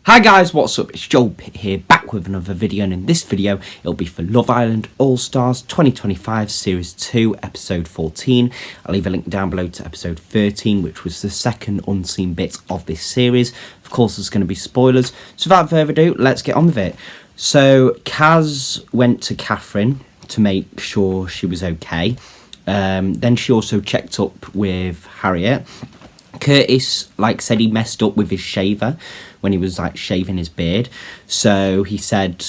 Hi guys, what's up? It's Joel Pitt here, back with another video, and in this video it'll be for Love Island All Stars 2025 Series 2 Episode 14. I'll leave a link down below to Episode 13, which was the second unseen bit of this series. Of course, there's going to be spoilers, so without further ado, let's get on with it. So, Kaz went to Catherine to make sure she was okay. Then she also checked up with Harriet. Curtis, said he messed up with his shaver when he was, shaving his beard. So he said,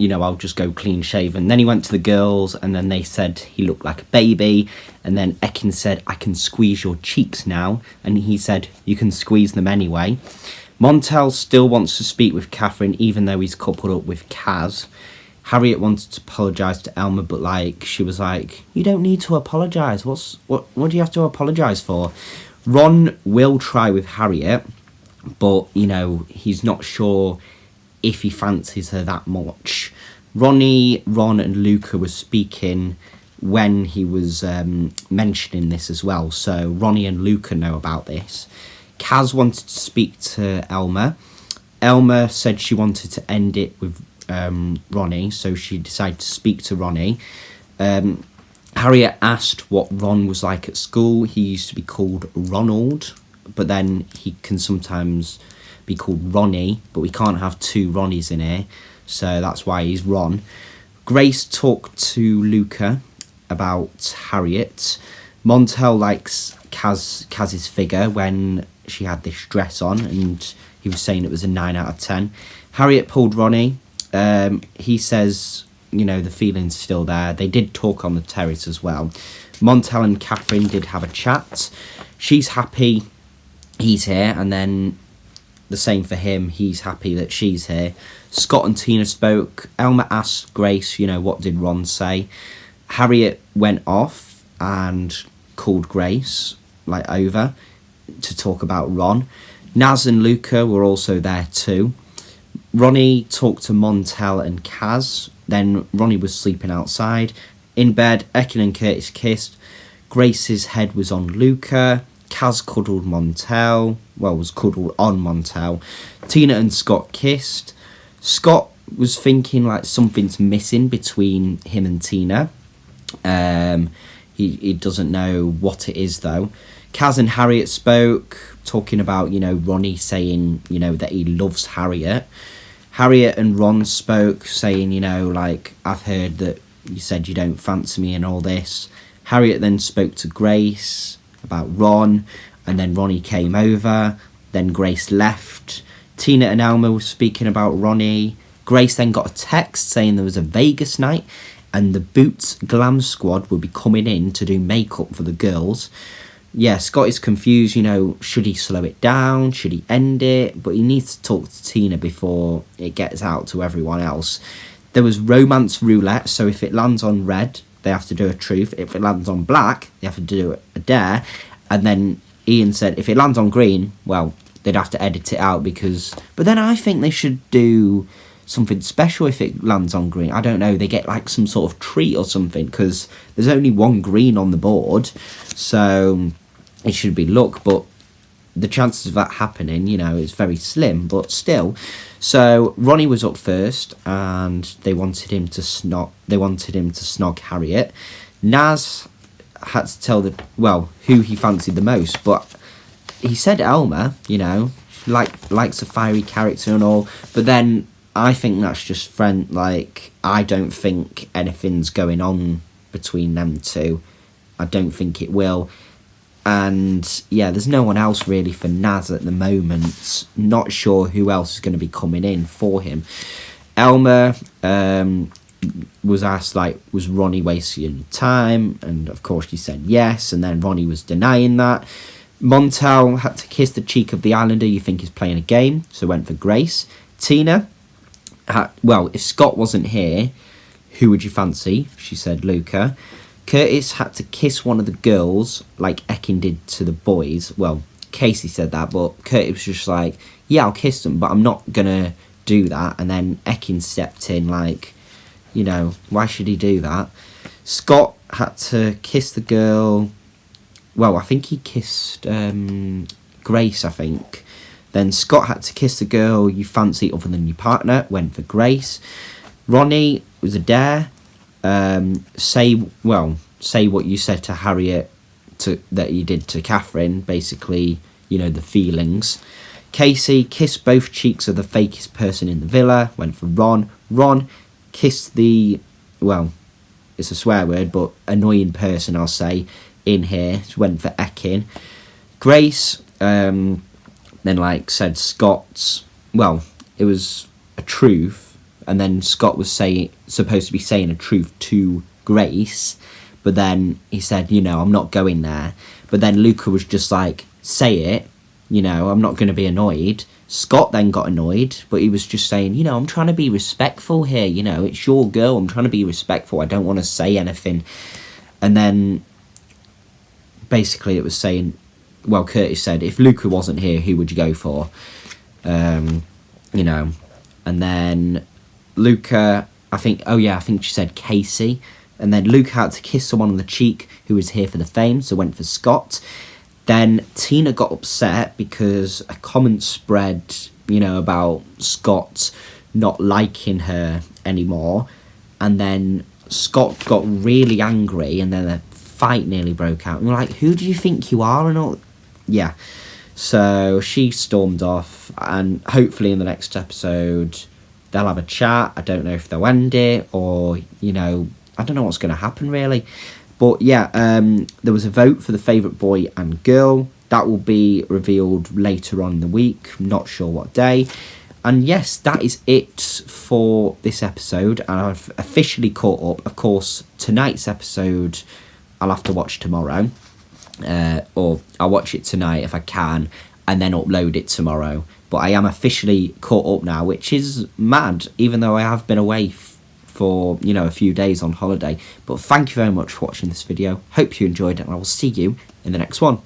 I'll just go clean shaven. Then he went to the girls, and then they said he looked like a baby. And then Ekin said, I can squeeze your cheeks now. And he said, you can squeeze them anyway. Montel still wants to speak with Catherine, even though he's coupled up with Kaz. Harriet wanted to apologise to Elma, but, she was like, you don't need to apologise. What do you have to apologise for? Ron will try with Harriet, but, he's not sure if he fancies her that much. Ronnie, Ron and Luca were speaking when he was mentioning this as well, so Ronnie and Luca know about this. Kaz wanted to speak to Elma. Elma said she wanted to end it with Ronnie, so she decided to speak to Ronnie. Harriet asked what Ron was like at school. He used to be called Ronald, but then he can sometimes be called Ronnie, but we can't have two Ronnies in here, so that's why he's Ron. Grace talked to Luca about Harriet. Montel likes Kaz's figure when she had this dress on, and he was saying it was a 9 out of 10. Harriet pulled Ronnie. He says, the feeling's still there. They did talk on the terrace as well. Montel and Catherine did have a chat. She's happy he's here, and then the same for him. He's happy that she's here. Scott and Tina spoke. Elma asked Grace, what did Ron say? Harriet went off and called Grace, over to talk about Ron. Naz and Luca were also there too. Ronnie talked to Montel and Kaz. Then Ronnie was sleeping outside. In bed, Ekin and Curtis kissed. Grace's head was on Luca. Kaz cuddled Montel. Was cuddled on Montel. Tina and Scott kissed. Scott was thinking something's missing between him and Tina. He doesn't know what it is though. Kaz and Harriet spoke, talking about, Ronnie saying, that he loves Harriet. Harriet and Ron spoke, saying, I've heard that you said you don't fancy me and all this. Harriet then spoke to Grace about Ron, and then Ronnie came over. Then Grace left. Tina and Elma were speaking about Ronnie. Grace then got a text saying there was a Vegas night, and the Boots Glam Squad would be coming in to do makeup for the girls. Yeah, Scott is confused, should he slow it down? Should he end it? But he needs to talk to Tina before it gets out to everyone else. There was romance roulette, so if it lands on red, they have to do a truth. If it lands on black, they have to do a dare. And then Ian said if it lands on green, they'd have to edit it out because... But then I think they should do something special if it lands on green. I don't know, they get some sort of treat or something because there's only one green on the board. So... it should be luck, but the chances of that happening, is very slim, but still. So Ronnie was up first, and they wanted him to snog Harriet. Naz had to tell who he fancied the most, but he said Elma, likes a fiery character and all, but then I think that's just friend. I don't think anything's going on between them two. I don't think it will. And yeah, there's no one else really for Naz at the moment. Not sure who else is going to be coming in for him. Elma was asked, was Ronnie wasting time? And of course she said yes, and then Ronnie was denying that. Montel had to kiss the cheek of the Islander you think is playing a game, so went for Grace. Tina, if Scott wasn't here, who would you fancy? She said Luca. Curtis had to kiss one of the girls like Ekin did to the boys. Casey said that, but Curtis was just yeah, I'll kiss them, but I'm not going to do that. And then Ekin stepped in why should he do that? Scott had to kiss the girl. I think he kissed Grace, I think. Then Scott had to kiss the girl you fancy other than your partner, went for Grace. Ronnie was a dare. Say what you said to Harriet that you did to Catherine, basically, you know, the feelings. Casey kissed both cheeks of the fakest person in the villa, went for Ron. Ron kissed the, well, it's a swear word, but annoying person, I'll say, in here, went for Ekin. Grace, then, like, said Scott's, well, it was a truth, and then Scott was supposed to be saying a truth to Grace, but then he said, you know, I'm not going there. But then Luca was just like, say it, you know, I'm not going to be annoyed. Scott then got annoyed, but he was just saying, you know, I'm trying to be respectful here, you know, it's your girl, I'm trying to be respectful, I don't want to say anything. And then, basically it was saying, well, Curtis said, if Luca wasn't here, who would you go for? You know, and then Luca, I think she said Casey. And then Luca had to kiss someone on the cheek who was here for the fame, so went for Scott. Then Tina got upset because a comment spread, you know, about Scott not liking her anymore. And then Scott got really angry, and then a fight nearly broke out. And we're like, who do you think you are? And all, yeah. So she stormed off, and hopefully in the next episode they'll have a chat. I don't know if they'll end it, or, you know, I don't know what's going to happen, really. But, yeah, there was a vote for the favourite boy and girl. That will be revealed later on in the week. I'm not sure what day. And, yes, that is it for this episode. And I've officially caught up. Of course, tonight's episode I'll have to watch tomorrow. Or I'll watch it tonight if I can, and then upload it tomorrow. But I am officially caught up now, which is mad, even though I have been away for, you know, a few days on holiday. But thank you very much for watching this video. Hope you enjoyed it, and I will see you in the next one.